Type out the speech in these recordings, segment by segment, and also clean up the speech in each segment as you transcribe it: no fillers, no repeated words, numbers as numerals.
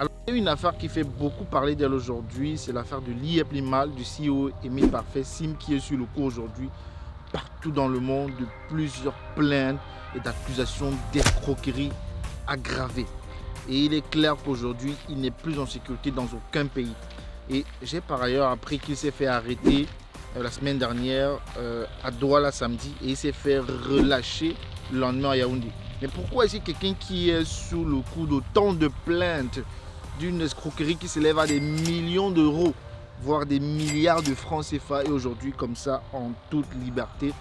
Alors, il y a une affaire qui fait beaucoup parler d'elle aujourd'hui, c'est l'affaire de Liep Limal, du CEO Émile Parfait Sim, qui est sur le coup aujourd'hui partout dans le monde de plusieurs plaintes et d'accusations d'escroquerie aggravées. Et il est clair qu'aujourd'hui, il n'est plus en sécurité dans aucun pays. Et j'ai par ailleurs appris qu'il s'est fait arrêter la semaine dernière à Douala samedi et il s'est fait relâcher le lendemain à Yaoundé. Mais pourquoi est-ce quelqu'un qui est sous le coup d'autant de plaintes d'une escroquerie qui s'élève à des millions d'euros, voire des milliards de francs CFA et aujourd'hui comme ça en toute liberté?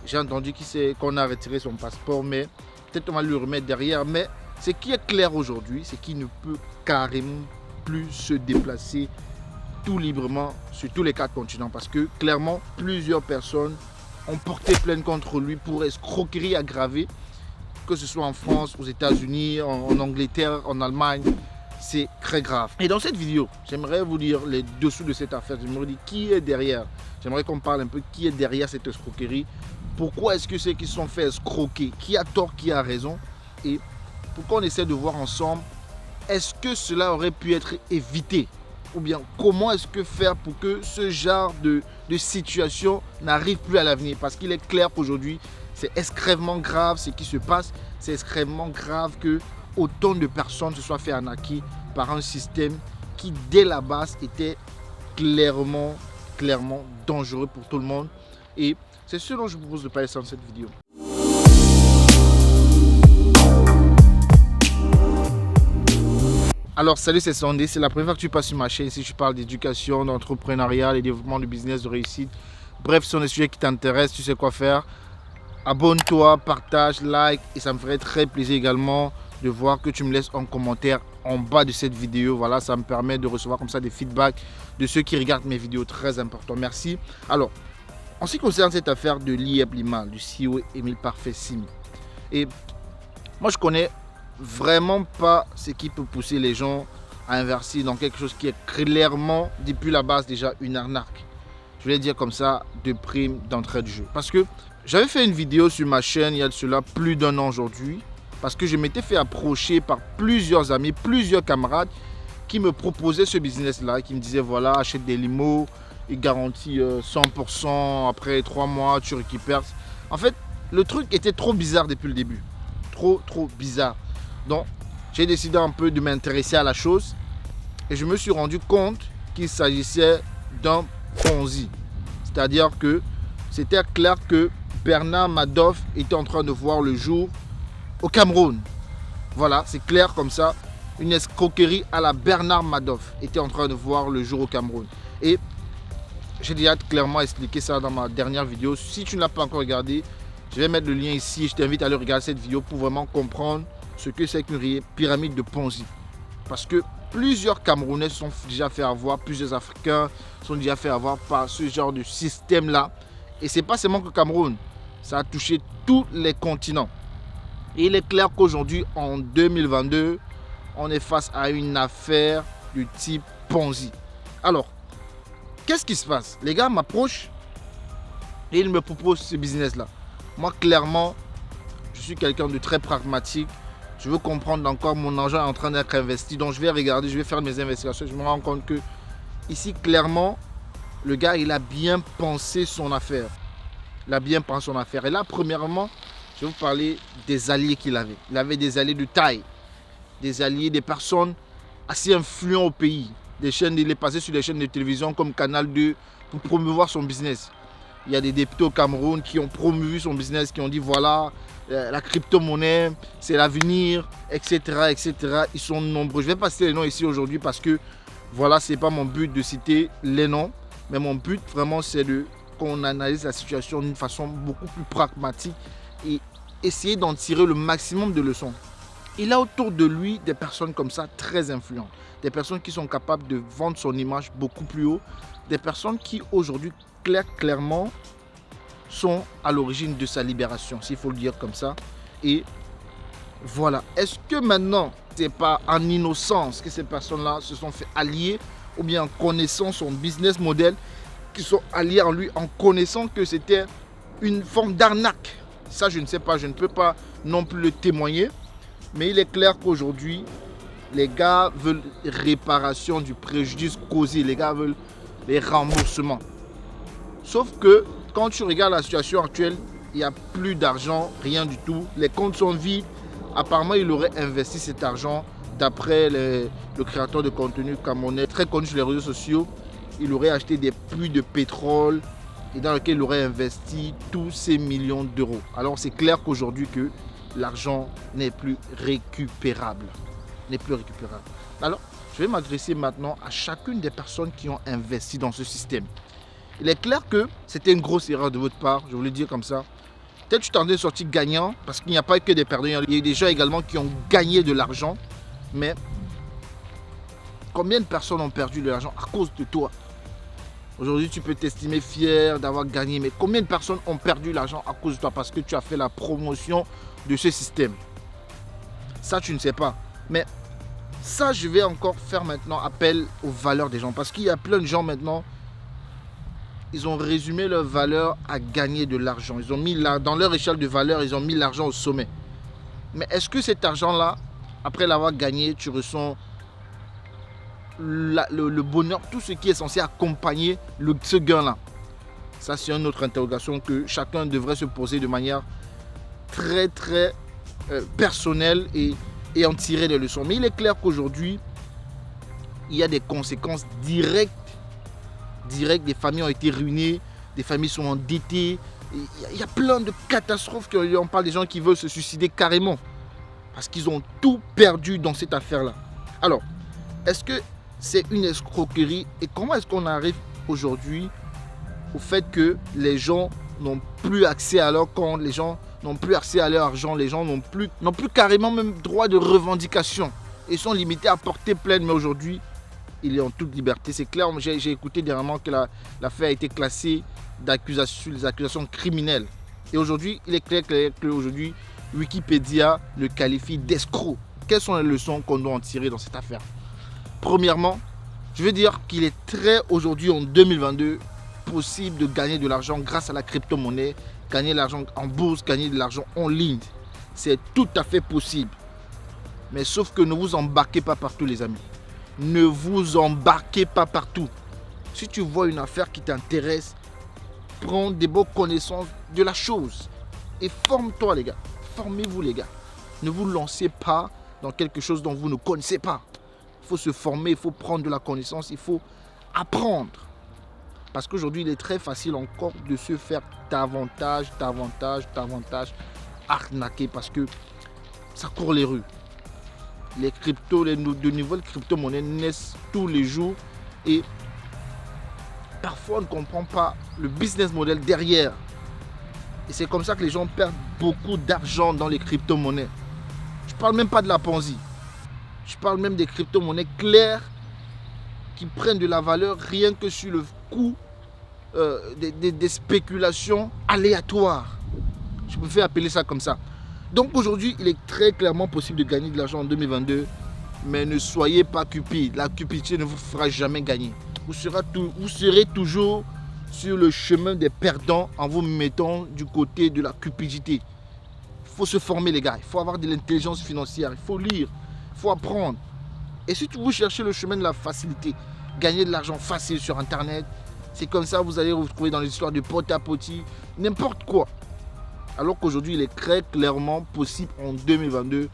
J'ai entendu qu'on a retiré son passeport, mais peut-être on va le remettre derrière. Mais ce qui est clair aujourd'hui, c'est qu'il ne peut carrément plus se déplacer tout librement sur tous les 4 continents parce que clairement plusieurs personnes ont porté plainte contre lui pour escroquerie aggravée, que ce soit en France, aux États-Unis, en Angleterre, en Allemagne. C'est très grave. Et dans cette vidéo, j'aimerais vous dire les dessous de cette affaire. J'aimerais dire qui est derrière. J'aimerais qu'on parle un peu qui est derrière cette escroquerie. Pourquoi est-ce que ceux qui se sont fait escroquer, qui a tort, qui a raison, et pourquoi on essaie de voir ensemble, est-ce que cela aurait pu être évité? Ou bien comment est-ce que faire pour que ce genre de situation n'arrive plus à l'avenir? Parce qu'il est clair qu'aujourd'hui, c'est extrêmement grave ce qui se passe. C'est extrêmement grave que autant de personnes se soient fait arnaquer par un système qui, dès la base, était clairement dangereux pour tout le monde. Et c'est ce dont je vous propose de parler dans cette vidéo. Alors salut, c'est Sandé, c'est la première fois que tu passes sur ma chaîne. Ici je parle d'éducation, d'entrepreneuriat, de développement de business, de réussite. Bref, ce sont des sujets qui t'intéressent, tu sais quoi faire. Abonne-toi, partage, like et ça me ferait très plaisir également de voir que tu me laisses un commentaire en bas de cette vidéo. Voilà, ça me permet de recevoir comme ça des feedbacks de ceux qui regardent mes vidéos, très important. Merci. Alors, en ce qui concerne cette affaire de Liep Limal, du CEO Émile Parfait Sim, et moi je connais vraiment pas ce qui peut pousser les gens à investir dans quelque chose qui est clairement, depuis la base déjà, une arnaque. Je vais dire comme ça, de prime d'entrée de jeu. Parce que j'avais fait une vidéo sur ma chaîne il y a de cela plus d'1 an aujourd'hui. Parce que je m'étais fait approcher par plusieurs amis, plusieurs camarades qui me proposaient ce business-là, qui me disaient voilà, achète des limos, il garantit 100%, après 3 mois, tu récupères. En fait, le truc était trop bizarre depuis le début. Trop bizarre. Donc, j'ai décidé un peu de m'intéresser à la chose et je me suis rendu compte qu'il s'agissait d'un Ponzi. C'est-à-dire que c'était clair que Bernard Madoff était en train de voir le jour au Cameroun. Voilà, c'est clair comme ça. Une escroquerie à la Bernard Madoff était en train de voir le jour au Cameroun. Et j'ai déjà clairement expliqué ça dans ma dernière vidéo. Si tu ne l'as pas encore regardé, je vais mettre le lien ici. Je t'invite à aller regarder cette vidéo pour vraiment comprendre ce que c'est qu'une pyramide de Ponzi. Parce que plusieurs Camerounais sont déjà fait avoir, plusieurs Africains sont déjà fait avoir par ce genre de système-là. Et ce n'est pas seulement que le Cameroun, ça a touché tous les continents. Et il est clair qu'aujourd'hui, en 2022, on est face à une affaire du type Ponzi. Alors, qu'est-ce qui se passe? Les gars m'approchent et ils me proposent ce business-là. Moi, clairement, je suis quelqu'un de très pragmatique. Je veux comprendre encore mon argent est en train d'être investi. Donc, je vais regarder, je vais faire mes investigations. Je me rends compte que ici, clairement, le gars, il a bien pensé son affaire. Il a bien pensé son affaire. Et là, premièrement, je vais vous parler des alliés qu'il avait. Il avait des alliés de taille. Des alliés, des personnes assez influentes au pays. Il est passé sur des chaînes de télévision comme Canal 2 pour promouvoir son business. Il y a des députés au Cameroun qui ont promu son business, qui ont dit voilà, la crypto-monnaie, c'est l'avenir, etc., etc. Ils sont nombreux. Je ne vais pas citer les noms ici aujourd'hui parce que voilà, ce n'est pas mon but de citer les noms. Mais mon but vraiment, c'est qu'on analyse la situation d'une façon beaucoup plus pragmatique et essayer d'en tirer le maximum de leçons. Il a autour de lui des personnes comme ça très influentes. Des personnes qui sont capables de vendre son image beaucoup plus haut. Des personnes qui aujourd'hui clairement sont à l'origine de sa libération, s'il faut le dire comme ça. Et voilà. Est-ce que maintenant, c'est pas en innocence que ces personnes-là se sont fait allier ou bien en connaissant son business model, qui sont alliés en lui en connaissant que c'était une forme d'arnaque? Ça, je ne sais pas, je ne peux pas non plus le témoigner. Mais il est clair qu'aujourd'hui, Les gars veulent réparation du préjudice causé. Les gars veulent les remboursements. Sauf que quand tu regardes la situation actuelle, il n'y a plus d'argent, rien du tout. Les comptes sont vides. Apparemment, il aurait investi cet argent d'après le créateur de contenu camerounais, très connu sur les réseaux sociaux. Il aurait acheté des puits de pétrole et dans lequel il aurait investi tous ces millions d'euros. Alors c'est clair qu'aujourd'hui que l'argent n'est plus récupérable. Alors, je vais m'adresser maintenant à chacune des personnes qui ont investi dans ce système. Il est clair que c'était une grosse erreur de votre part, je vous le dis comme ça. Peut-être que tu t'en es sorti gagnant, parce qu'il n'y a pas que des perdants. Il y a eu des gens également qui ont gagné de l'argent. Mais combien de personnes ont perdu de l'argent à cause de toi? Aujourd'hui, tu peux t'estimer fier d'avoir gagné. Mais combien de personnes ont perdu l'argent à cause de toi parce que tu as fait la promotion de ce système? Ça, tu ne sais pas. Mais ça, je vais encore faire maintenant appel aux valeurs des gens. Parce qu'il y a plein de gens maintenant, ils ont résumé leur valeur à gagner de l'argent. Ils ont mis dans leur échelle de valeur, ils ont mis l'argent au sommet. Mais est-ce que cet argent-là, après l'avoir gagné, tu ressens le bonheur, tout ce qui est censé accompagner ce gain-là? Ça, c'est une autre interrogation que chacun devrait se poser de manière très, très personnelle et en tirer des leçons. Mais il est clair qu'aujourd'hui, il y a des conséquences directes. Des familles ont été ruinées, des familles sont endettées. Il y a plein de catastrophes. On parle des gens qui veulent se suicider carrément parce qu'ils ont tout perdu dans cette affaire-là. Alors, est-ce que c'est une escroquerie? Et comment est-ce qu'on arrive aujourd'hui au fait que les gens n'ont plus accès à leur compte, les gens n'ont plus accès à leur argent, les gens n'ont plus carrément même droit de revendication et sont limités à porter plainte? Mais aujourd'hui, il est en toute liberté. C'est clair, j'ai écouté dernièrement que l'affaire a été classée des accusations criminelles. Et aujourd'hui, il est clair qu'aujourd'hui, Wikipédia le qualifie d'escroc. Quelles sont les leçons qu'on doit en tirer dans cette affaire? Premièrement, je veux dire qu'il est très aujourd'hui en 2022 possible de gagner de l'argent grâce à la crypto-monnaie, gagner de l'argent en bourse, gagner de l'argent en ligne. C'est tout à fait possible. Mais sauf que ne vous embarquez pas partout, les amis. Ne vous embarquez pas partout. Si tu vois une affaire qui t'intéresse, prends des bonnes connaissances de la chose. Et forme-toi, les gars. Formez-vous, les gars. Ne vous lancez pas dans quelque chose dont vous ne connaissez pas. Il faut se former, il faut prendre de la connaissance, il faut apprendre. Parce qu'aujourd'hui, il est très facile encore de se faire davantage arnaquer parce que ça court les rues. Les de nouvelles crypto-monnaies naissent tous les jours et parfois on ne comprend pas le business model derrière. Et c'est comme ça que les gens perdent beaucoup d'argent dans les crypto-monnaies. Je ne parle même pas de la Ponzi. Je parle même des crypto-monnaies claires qui prennent de la valeur rien que sur le coût des spéculations aléatoires. Je préfère appeler ça comme ça. Donc aujourd'hui, il est très clairement possible de gagner de l'argent en 2022, mais ne soyez pas cupide. La cupidité ne vous fera jamais gagner. Vous serez toujours sur le chemin des perdants en vous mettant du côté de la cupidité. Il faut se former, les gars. Il faut avoir de l'intelligence financière. Il faut lire. Il faut apprendre. Et si vous cherchez le chemin de la facilité, gagner de l'argent facile sur Internet, c'est comme ça que vous allez vous retrouver dans les histoires de porte-à-porte, n'importe quoi. Alors qu'aujourd'hui, il est très clairement possible en 2022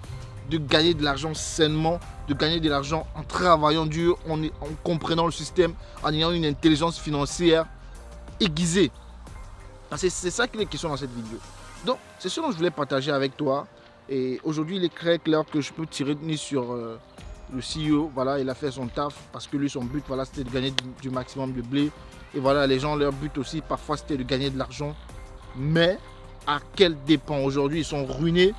de gagner de l'argent sainement, de gagner de l'argent en travaillant dur, en comprenant le système, en ayant une intelligence financière aiguisée. C'est ça qu'il est question dans cette vidéo. Donc, c'est ce dont je voulais partager avec toi. Et aujourd'hui, il est très clair que je peux tirer de nez sur le CEO. Voilà, il a fait son taf parce que lui, son but, voilà, c'était de gagner du maximum de blé. Et voilà, les gens, leur but aussi, parfois, c'était de gagner de l'argent. Mais à quel dépend? Aujourd'hui, ils sont ruinés,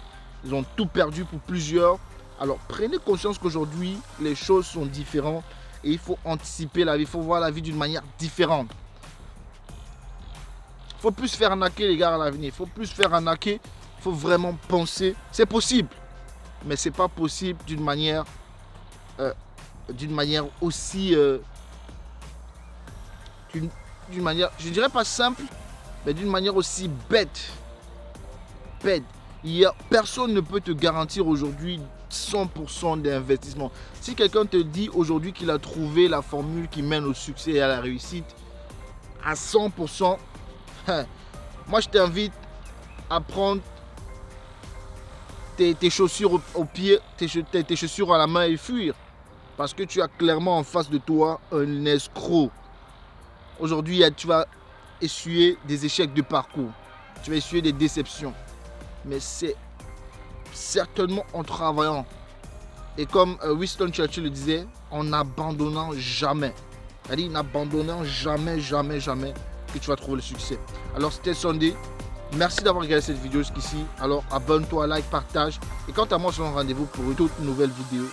ils ont tout perdu pour plusieurs. Alors prenez conscience qu'aujourd'hui, les choses sont différentes et il faut anticiper la vie, il faut voir la vie d'une manière différente. Il faut plus se faire arnaquer, les gars, à l'avenir. Il faut plus se faire arnaquer, il faut vraiment penser. C'est possible, mais c'est pas possible d'une manière aussi... d'une manière, je dirais pas simple, mais d'une manière aussi bête. Personne ne peut te garantir aujourd'hui 100% d'investissement. Si quelqu'un te dit aujourd'hui qu'il a trouvé la formule qui mène au succès et à la réussite à 100%, moi je t'invite à prendre tes chaussures au pied, tes chaussures à la main et fuir. Parce que tu as clairement en face de toi un escroc. Aujourd'hui, tu vas essuyer des échecs de parcours. Tu vas essuyer des déceptions. Mais c'est certainement en travaillant. Et comme Winston Churchill le disait, en n'abandonnant jamais. C'est-à-dire, n'abandonnant jamais, jamais, jamais que tu vas trouver le succès. Alors, c'était Sunday. Merci d'avoir regardé cette vidéo jusqu'ici. Alors, abonne-toi, like, partage. Et quant à moi, je te donne rendez-vous pour une toute nouvelle vidéo.